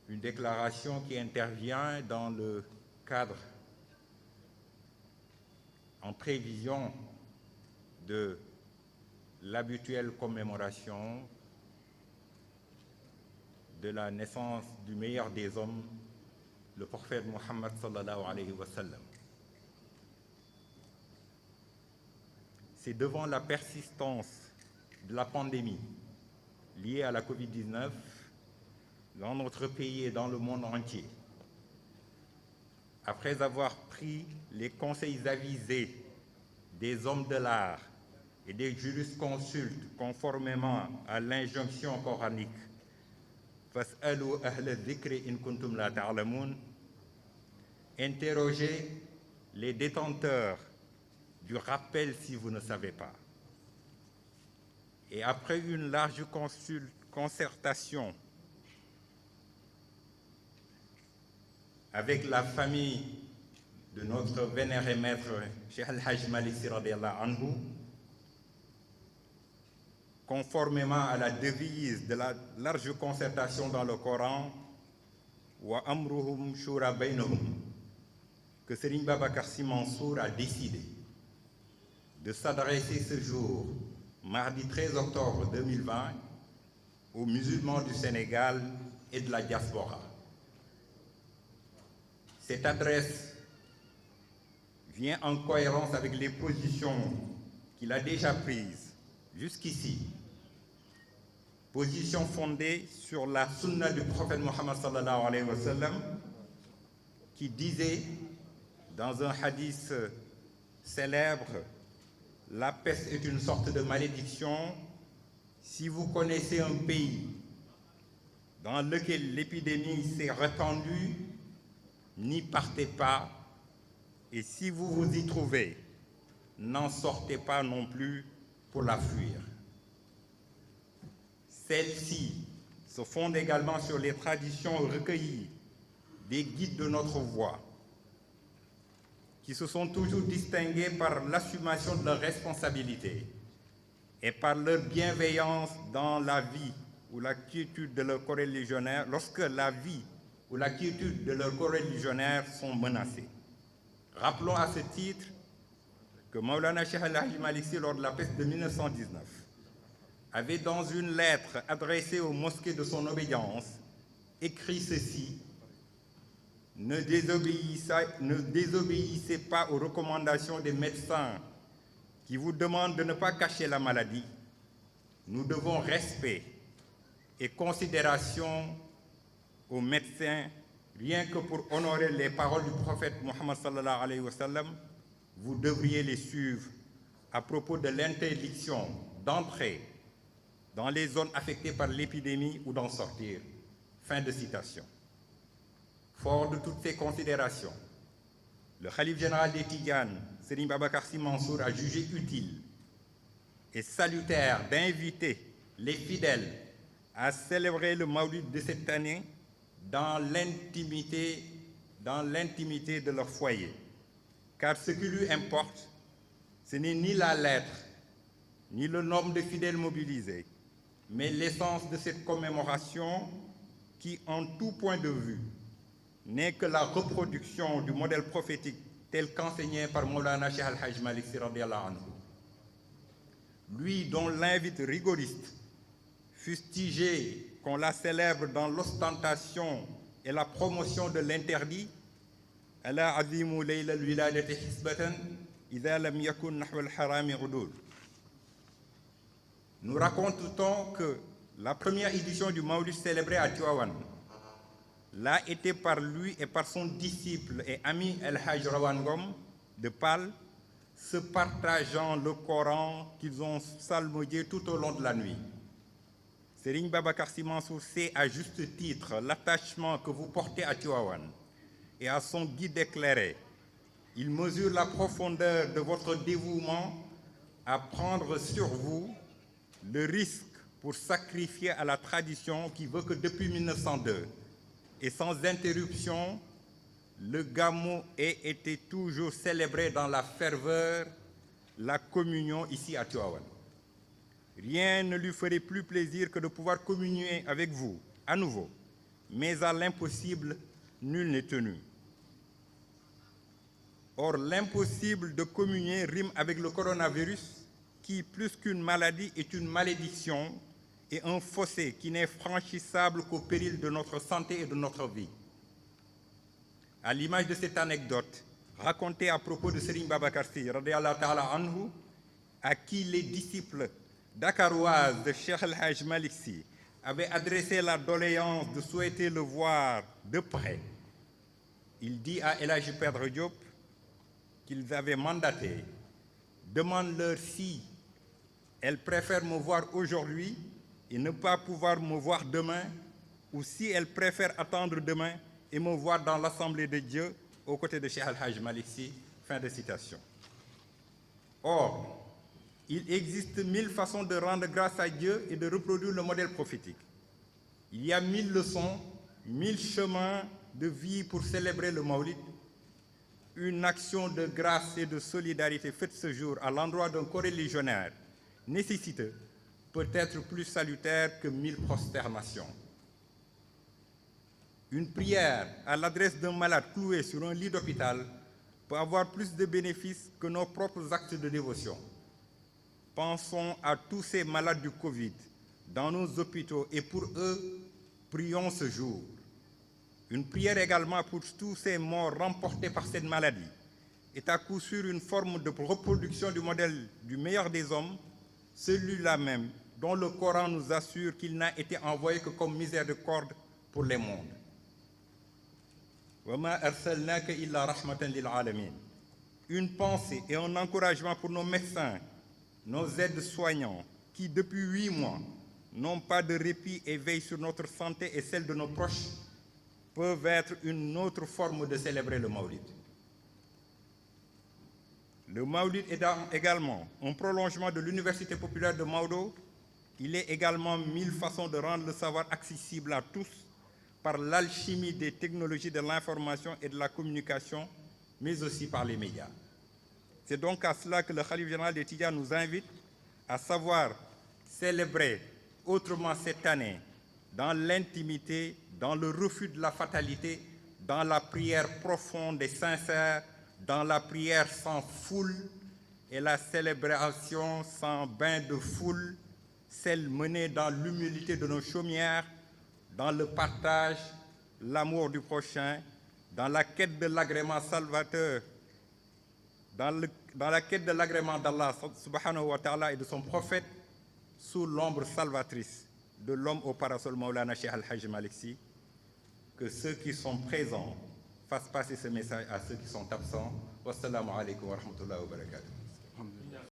une déclaration qui intervient dans le cadre, en prévision de l'habituelle commémoration de la naissance du meilleur des hommes, le prophète Mohammed sallallahu alayhi wa sallam. C'est devant la persistance de la pandémie liée à la Covid-19 dans notre pays et dans le monde entier, après avoir pris les conseils avisés des hommes de l'art et des jurisconsultes conformément à l'injonction coranique « Fas'alu ahla dhikri in kuntum la ta'lamun », interrogez les détenteurs du rappel si vous ne savez pas. Et après une large concertation avec la famille de notre vénéré maître Cheikh Al-Hajj Malick Sy radiyallahu anhu, conformément à la devise de la large concertation dans le Coran, wa amruhum shura baynahum, que Serigne Babacar Sy Mansour a décidé de s'adresser ce jour, mardi 13 octobre 2020, aux musulmans du Sénégal et de la diaspora. Cette adresse vient en cohérence avec les positions qu'il a déjà prises jusqu'ici, positions fondées sur la sunna du prophète Mohammed sallallahu alayhi wa sallam, qui disait dans un hadith célèbre: la peste est une sorte de malédiction. Si vous connaissez un pays dans lequel l'épidémie s'est répandue, n'y partez pas, et si vous vous y trouvez, n'en sortez pas non plus pour la fuir. Celle-ci se fonde également sur les traditions recueillies des guides de notre voie, qui se sont toujours distingués par l'assumation de leurs responsabilités et par leur bienveillance dans la vie ou la quiétude de leurs coreligionnaires, lorsque la vie ou la quiétude de leurs coreligionnaires sont menacés. Rappelons à ce titre que Maulana Cheikh Al-Hajj Malick Sy, lors de la peste de 1919, avait dans une lettre adressée aux mosquées de son obédience écrit ceci: ne désobéissez pas aux recommandations des médecins qui vous demandent de ne pas cacher la maladie. Nous devons respect et considération aux médecins, rien que pour honorer les paroles du prophète Mohammed sallallahu alayhi wa sallam. Vous devriez les suivre à propos de l'interdiction d'entrer dans les zones affectées par l'épidémie ou d'en sortir. Fin de citation. Fort de toutes ces considérations, le khalife général des Tidianes, Serigne Babacar Sy Mansour, a jugé utile et salutaire d'inviter les fidèles à célébrer le Mawlid de cette année dans l'intimité de leur foyer. Car ce qui lui importe, ce n'est ni la lettre, ni le nombre de fidèles mobilisés, mais l'essence de cette commémoration qui, en tout point de vue, n'est que la reproduction du modèle prophétique tel qu'enseigné par Maulana Cheikh Al-Hajj Malick Sy radiyallahu anhu. Lui dont l'invite rigoriste fustigé qu'on la célèbre dans l'ostentation et la promotion de l'interdit, ala azimu layla al-wiladati hisbatan idha lam yakun nahwa al-harami udul. Nous racontons que la première édition du Mawlid célébré à Tivaouane l'a été par lui et par son disciple et ami El-Hajj Rawane Ngom de Pal, se partageant le Coran qu'ils ont psalmodié tout au long de la nuit. Serigne Babacar Sy Mansour sait à juste titre l'attachement que vous portez à Tivaouane et à son guide éclairé. Il mesure la profondeur de votre dévouement à prendre sur vous le risque pour sacrifier à la tradition qui veut que depuis 1902 et sans interruption, le Gamou ait été toujours célébré dans la ferveur, la communion ici à Tivaouane. Rien ne lui ferait plus plaisir que de pouvoir communier avec vous à nouveau, mais à l'impossible, nul n'est tenu. Or, l'impossible de communier rime avec le coronavirus, qui, plus qu'une maladie, est une malédiction et un fossé qui n'est franchissable qu'au péril de notre santé et de notre vie. À l'image de cette anecdote racontée à propos de Serigne Babacar Sy, radiyallahu ta'ala anhu, à qui les disciples dakaroises de Cheikh El Hadj Malick Sy avaient adressé la doléance de souhaiter le voir de près. Il dit à El Hadj Pedre Diop qu'ils avaient mandaté: demande-leur si elle préfère me voir aujourd'hui et ne pas pouvoir me voir demain, ou si elle préfère attendre demain et me voir dans l'Assemblée de Dieu aux côtés de Cheikh El Hadj Malick Sy. Fin de citation. Or, il existe 1000 façons de rendre grâce à Dieu et de reproduire le modèle prophétique. Il y a 1000 leçons, 1000 chemins de vie pour célébrer le Maulid. Une action de grâce et de solidarité faite ce jour à l'endroit d'un coreligionnaire nécessiteux peut être plus salutaire que 1000 prosternations. Une prière à l'adresse d'un malade cloué sur un lit d'hôpital peut avoir plus de bénéfices que nos propres actes de dévotion. Pensons à tous ces malades du Covid dans nos hôpitaux et pour eux, prions ce jour. Une prière également pour tous ces morts remportés par cette maladie est à coup sûr une forme de reproduction du modèle du meilleur des hommes, celui-là même dont le Coran nous assure qu'il n'a été envoyé que comme miséricorde pour les mondes. Wa ma arsalnaka illa rahmatan lil alamin. Une pensée et un encouragement pour nos médecins, nos aides-soignants, qui depuis 8 mois n'ont pas de répit et veillent sur notre santé et celle de nos proches, peuvent être une autre forme de célébrer le Maulid. Le Maulid est également un prolongement de l'Université populaire de Maodo. Il est également 1000 façons de rendre le savoir accessible à tous par l'alchimie des technologies de l'information et de la communication, mais aussi par les médias. C'est donc à cela que le Khalife général des Tidjanes nous invite à savoir célébrer autrement cette année, dans l'intimité, dans le refus de la fatalité, dans la prière profonde et sincère, dans la prière sans foule et la célébration sans bain de foule, celle menée dans l'humilité de nos chaumières, dans le partage, l'amour du prochain, dans la quête de l'agrément salvateur, dans la quête de l'agrément d'Allah subhanahu wa ta'ala et de son prophète, sous l'ombre salvatrice de l'homme au parasol Maulana Cheikh El Hadj Malick Sy. Que ceux qui sont présents fassent passer ce message à ceux qui sont absents. Wassalamu alaikum wa rahmatullahi wa barakatuh.